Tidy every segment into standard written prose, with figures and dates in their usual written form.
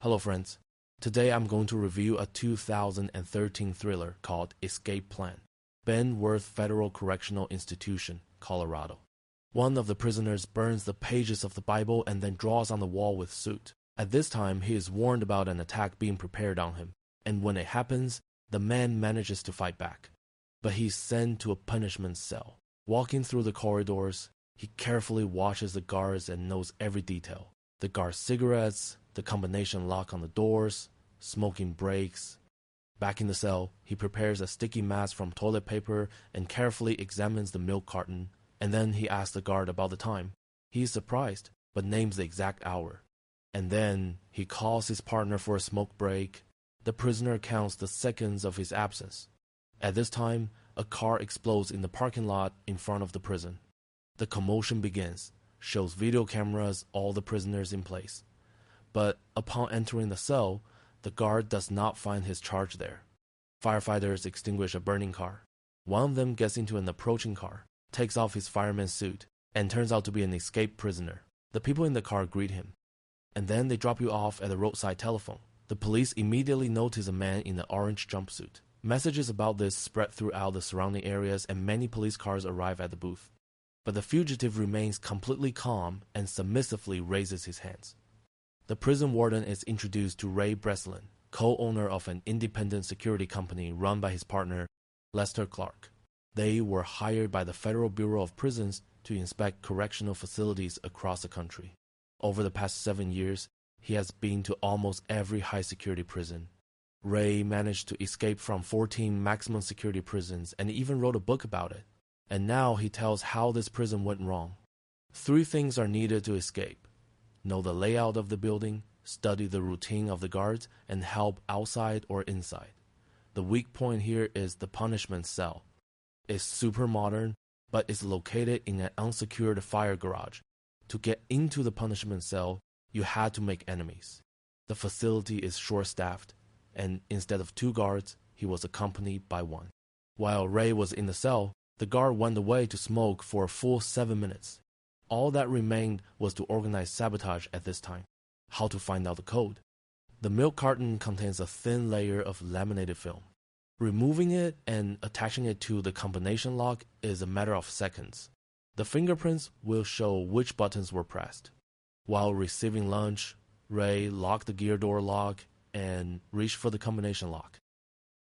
Hello friends, today I'm going to review a 2013 thriller called Escape Plan, Ben Worth Federal Correctional Institution, Colorado. One of the prisoners burns the pages of the Bible and then draws on the wall with soot. At this time, he is warned about an attack being prepared on him, and when it happens, the man manages to fight back. But he's sent to a punishment cell. Walking through the corridors, he carefully watches the guards and knows every detail. The guards' cigarettes, the combination lock on the doors, smoking breaks. Back in the cell, he prepares a sticky mask from toilet paper and carefully examines the milk carton, and then he asks the guard about the time. He is surprised, but names the exact hour. And then he calls his partner for a smoke break. The prisoner counts the seconds of his absence. At this time, a car explodes in the parking lot in front of the prison. The commotion begins, shows video cameras, all the prisoners in place. But upon entering the cell, the guard does not find his charge there. Firefighters extinguish a burning car. One of them gets into an approaching car, takes off his fireman's suit, and turns out to be an escaped prisoner. The people in the car greet him, and then they drop you off at a roadside telephone. The police immediately notice a man in an orange jumpsuit. Messages about this spread throughout the surrounding areas, and many police cars arrive at the booth. But the fugitive remains completely calm and submissively raises his hands. The prison warden is introduced to Ray Breslin, co-owner of an independent security company run by his partner, Lester Clark. They were hired by the Federal Bureau of Prisons to inspect correctional facilities across the country. Over the past 7 years, he has been to almost every high-security prison. Ray managed to escape from 14 maximum security prisons and even wrote a book about it. And now he tells how this prison went wrong. 3 things are needed to escape: know the layout of the building, study the routine of the guards, and help outside or inside. The weak point here is the punishment cell. It's super modern, but it's located in an unsecured fire garage. To get into the punishment cell, you had to make enemies. The facility is short-staffed, and instead of 2 guards, he was accompanied by 1. While Ray was in the cell, the guard went away to smoke for a full 7 minutes. All that remained was to organize sabotage at this time. How to find out the code? The milk carton contains a thin layer of laminated film. Removing it and attaching it to the combination lock is a matter of seconds. The fingerprints will show which buttons were pressed. While receiving lunch, Ray locked the gear door lock and reached for the combination lock.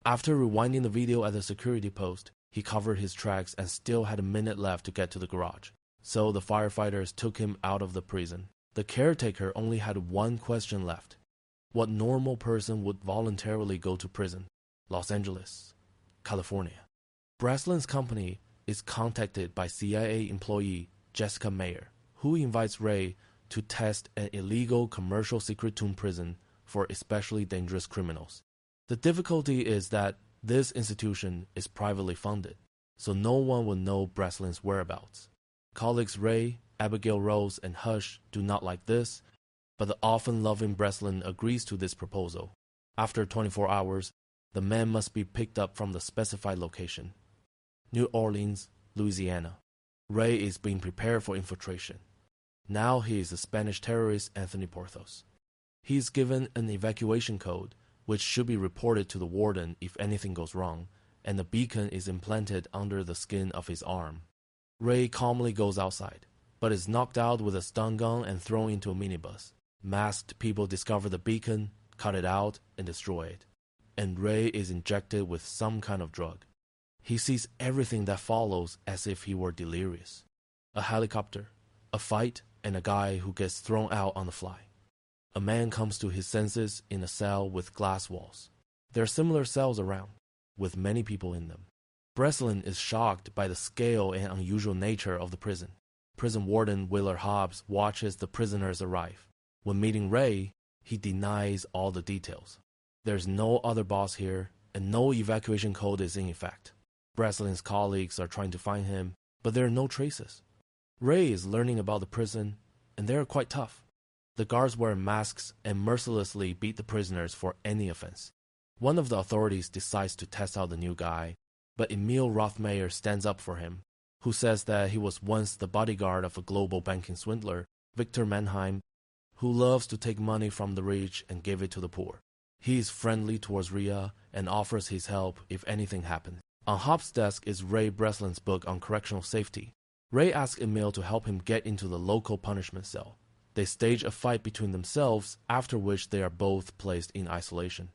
After rewinding the video at the security post, he covered his tracks and still had a minute left to get to the garage. So the firefighters took him out of the prison. The caretaker only had 1 question left. What normal person would voluntarily go to prison? Los Angeles, California. Breslin's company is contacted by CIA employee Jessica Mayer, who invites Ray to test an illegal commercial secret tomb prison for especially dangerous criminals. The difficulty is that this institution is privately funded, so no one will know Breslin's whereabouts. Colleagues Ray, Abigail Rose, and Hush do not like this, but the often loving Breslin agrees to this proposal. After 24 hours, the man must be picked up from the specified location, New Orleans, Louisiana. Ray is being prepared for infiltration. Now he is the Spanish terrorist Anthony Porthos. He is given an evacuation code, which should be reported to the warden if anything goes wrong, and a beacon is implanted under the skin of his arm. Ray calmly goes outside, but is knocked out with a stun gun and thrown into a minibus. Masked people discover the beacon, cut it out, and destroy it. And Ray is injected with some kind of drug. He sees everything that follows as if he were delirious. A helicopter, a fight, and a guy who gets thrown out on the fly. A man comes to his senses in a cell with glass walls. There are similar cells around, with many people in them. Breslin is shocked by the scale and unusual nature of the prison. Prison warden Willard Hobbs watches the prisoners arrive. When meeting Ray, he denies all the details. There's no other boss here, and no evacuation code is in effect. Breslin's colleagues are trying to find him, but there are no traces. Ray is learning about the prison, and they are quite tough. The guards wear masks and mercilessly beat the prisoners for any offense. One of the authorities decides to test out the new guy, but Emil Rothmayer stands up for him, who says that he was once the bodyguard of a global banking swindler, Victor Mannheim, who loves to take money from the rich and give it to the poor. He is friendly towards Rhea and offers his help if anything happens. On Hop's desk is Ray Breslin's book on correctional safety. Ray asks Emil to help him get into the local punishment cell. They stage a fight between themselves, after which they are both placed in isolation.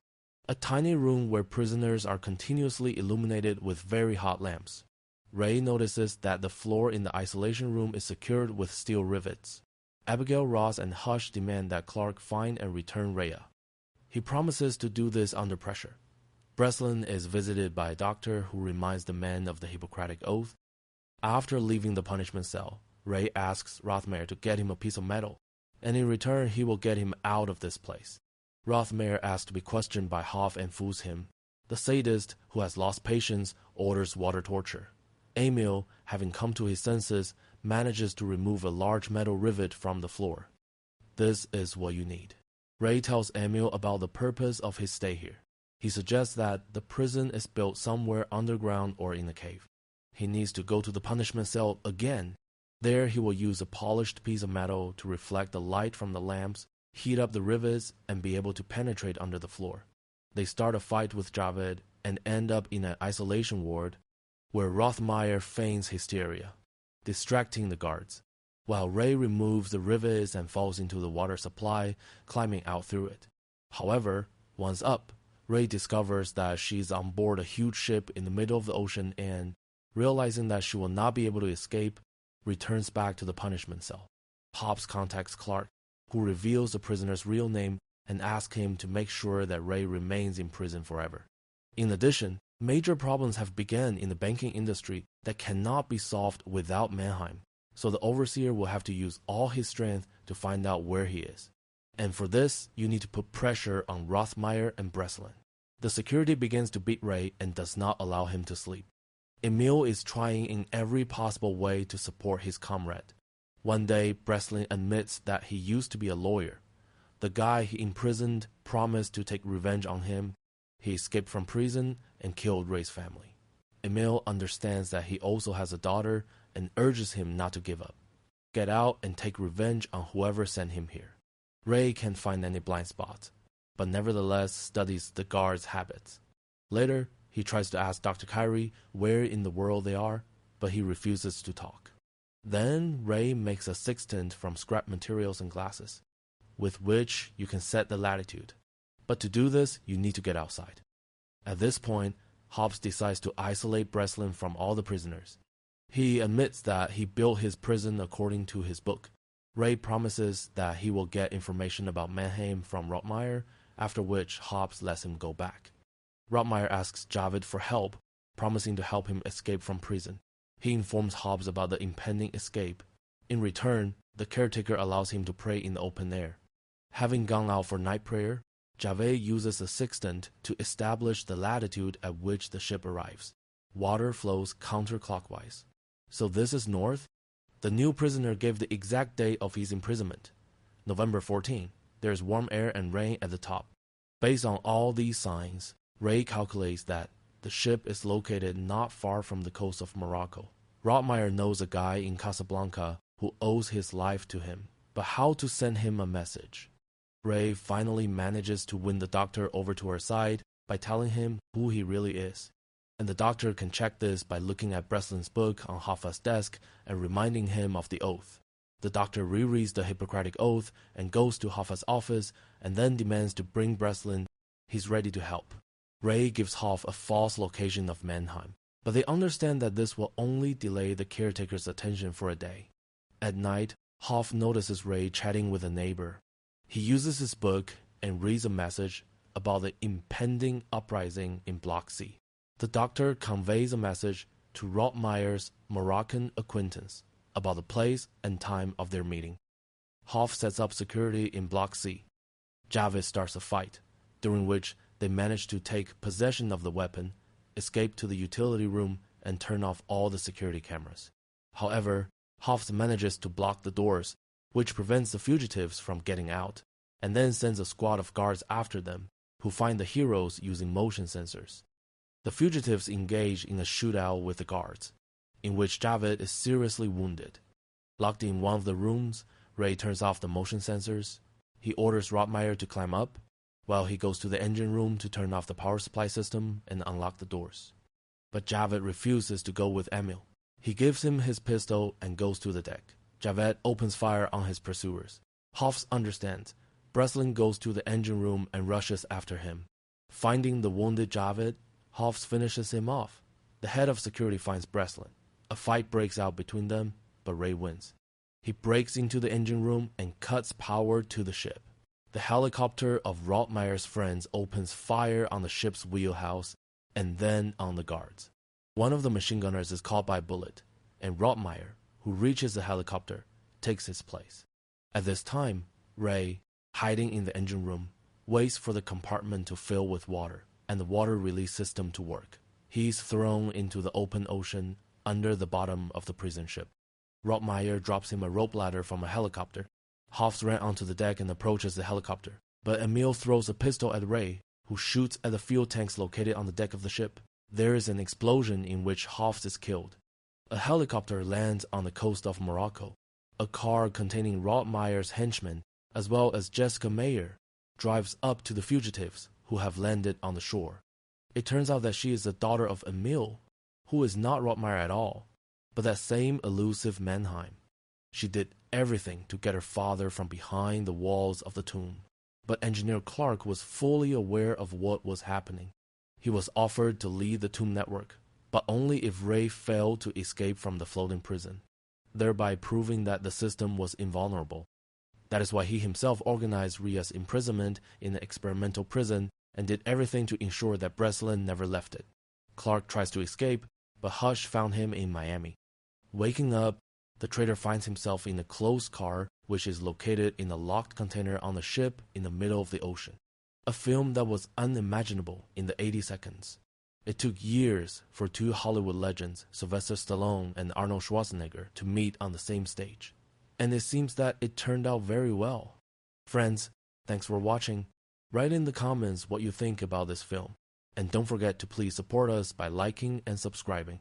A tiny room where prisoners are continuously illuminated with very hot lamps. Ray notices that the floor in the isolation room is secured with steel rivets. Abigail, Ross, and Hush demand that Clark find and return Rhea. He promises to do this under pressure. Breslin is visited by a doctor who reminds the men of the Hippocratic Oath. After leaving the punishment cell, Ray asks Rothmeyer to get him a piece of metal, and in return he will get him out of this place. Rothmeyer asks to be questioned by Hoff and fools him. The sadist, who has lost patience, orders water torture. Emil, having come to his senses, manages to remove a large metal rivet from the floor. This is what you need. Ray tells Emil about the purpose of his stay here. He suggests that the prison is built somewhere underground or in a cave. He needs to go to the punishment cell again. There he will use a polished piece of metal to reflect the light from the lamps, heat up the rivets, and be able to penetrate under the floor. They start a fight with Javed and end up in an isolation ward where Rothmeyer feigns hysteria, distracting the guards, while Ray removes the rivets and falls into the water supply, climbing out through it. However, once up, Ray discovers that she's on board a huge ship in the middle of the ocean and, realizing that she will not be able to escape, returns back to the punishment cell. Hobbs contacts Clark, who reveals the prisoner's real name and asks him to make sure that Ray remains in prison forever. In addition, major problems have begun in the banking industry that cannot be solved without Mannheim, so the overseer will have to use all his strength to find out where he is. And for this, you need to put pressure on Rothmeyer and Breslin. The security begins to beat Ray and does not allow him to sleep. Emil is trying in every possible way to support his comrade. One day, Breslin admits that he used to be a lawyer. The guy he imprisoned promised to take revenge on him. He escaped from prison and killed Ray's family. Emil understands that he also has a daughter and urges him not to give up. Get out and take revenge on whoever sent him here. Ray can't find any blind spots, but nevertheless studies the guards' habits. Later, he tries to ask Dr. Kyrie where in the world they are, but he refuses to talk. Then Ray makes a sextant from scrap materials and glasses, with which you can set the latitude. But to do this, you need to get outside. At this point, Hobbs decides to isolate Breslin from all the prisoners. He admits that he built his prison according to his book. Ray promises that he will get information about Mannheim from Rothmeyer, after which Hobbs lets him go back. Rothmeyer asks Javed for help, promising to help him escape from prison. He informs Hobbs about the impending escape. In return, the caretaker allows him to pray in the open air. Having gone out for night prayer, Javed uses a sextant to establish the latitude at which the ship arrives. Water flows counterclockwise. So this is north? The new prisoner gave the exact date of his imprisonment. November 14. There is warm air and rain at the top. Based on all these signs, Ray calculates that the ship is located not far from the coast of Morocco. Rothmeyer knows a guy in Casablanca who owes his life to him, but how to send him a message? Ray finally manages to win the doctor over to her side by telling him who he really is. And the doctor can check this by looking at Breslin's book on Hoffa's desk and reminding him of the oath. The doctor rereads the Hippocratic Oath and goes to Hoffa's office and then demands to bring Breslin. He's ready to help. Ray gives Hoff a false location of Mannheim, but they understand that this will only delay the caretaker's attention for a day. At night, Hoff notices Ray chatting with a neighbor. He uses his book and reads a message about the impending uprising in Block C. The doctor conveys a message to Rothmeyer's Moroccan acquaintance about the place and time of their meeting. Hoff sets up security in Block C. Javed starts a fight, during which they manage to take possession of the weapon, escape to the utility room, and turn off all the security cameras. However, Hoff manages to block the doors, which prevents the fugitives from getting out, and then sends a squad of guards after them, who find the heroes using motion sensors. The fugitives engage in a shootout with the guards, in which Javed is seriously wounded. Locked in one of the rooms, Ray turns off the motion sensors, He orders Rottmeier to climb up, while he goes to the engine room to turn off the power supply system and unlock the doors. But Javed refuses to go with Emil. He gives him his pistol and goes to the deck. Javed opens fire on his pursuers. Hofs understands. Breslin goes to the engine room and rushes after him. Finding the wounded Javed, Hofs finishes him off. The head of security finds Breslin. A fight breaks out between them, but Ray wins. He breaks into the engine room and cuts power to the ship. The helicopter of Rottmeier's friends opens fire on the ship's wheelhouse and then on the guards. One of the machine gunners is caught by a bullet, and Rottmeier, who reaches the helicopter, takes his place. At this time, Ray, hiding in the engine room, waits for the compartment to fill with water and the water release system to work. He's thrown into the open ocean under the bottom of the prison ship. Rottmeier drops him a rope ladder from a helicopter. Hofs ran onto the deck and approaches the helicopter, but Emil throws a pistol at Ray, who shoots at the fuel tanks located on the deck of the ship. There is an explosion in which Hofs is killed. A helicopter lands on the coast of Morocco. A car containing Rottmeier's henchmen, as well as Jessica Meyer, drives up to the fugitives who have landed on the shore. It turns out that she is the daughter of Emil, who is not Rottmeier at all, but that same elusive Mannheim. She did everything to get her father from behind the walls of the tomb. But Engineer Clark was fully aware of what was happening. He was offered to lead the tomb network, but only if Ray failed to escape from the floating prison, thereby proving that the system was invulnerable. That is why he himself organized Ria's imprisonment in the experimental prison and did everything to ensure that Breslin never left it. Clark tries to escape, but Hush found him in Miami. Waking up, the traitor finds himself in a closed car which is located in a locked container on the ship in the middle of the ocean. A film that was unimaginable in the 80 seconds. It took years for two Hollywood legends, Sylvester Stallone and Arnold Schwarzenegger, to meet on the same stage. And it seems that it turned out very well. Friends, thanks for watching. Write in the comments what you think about this film. And don't forget to please support us by liking and subscribing.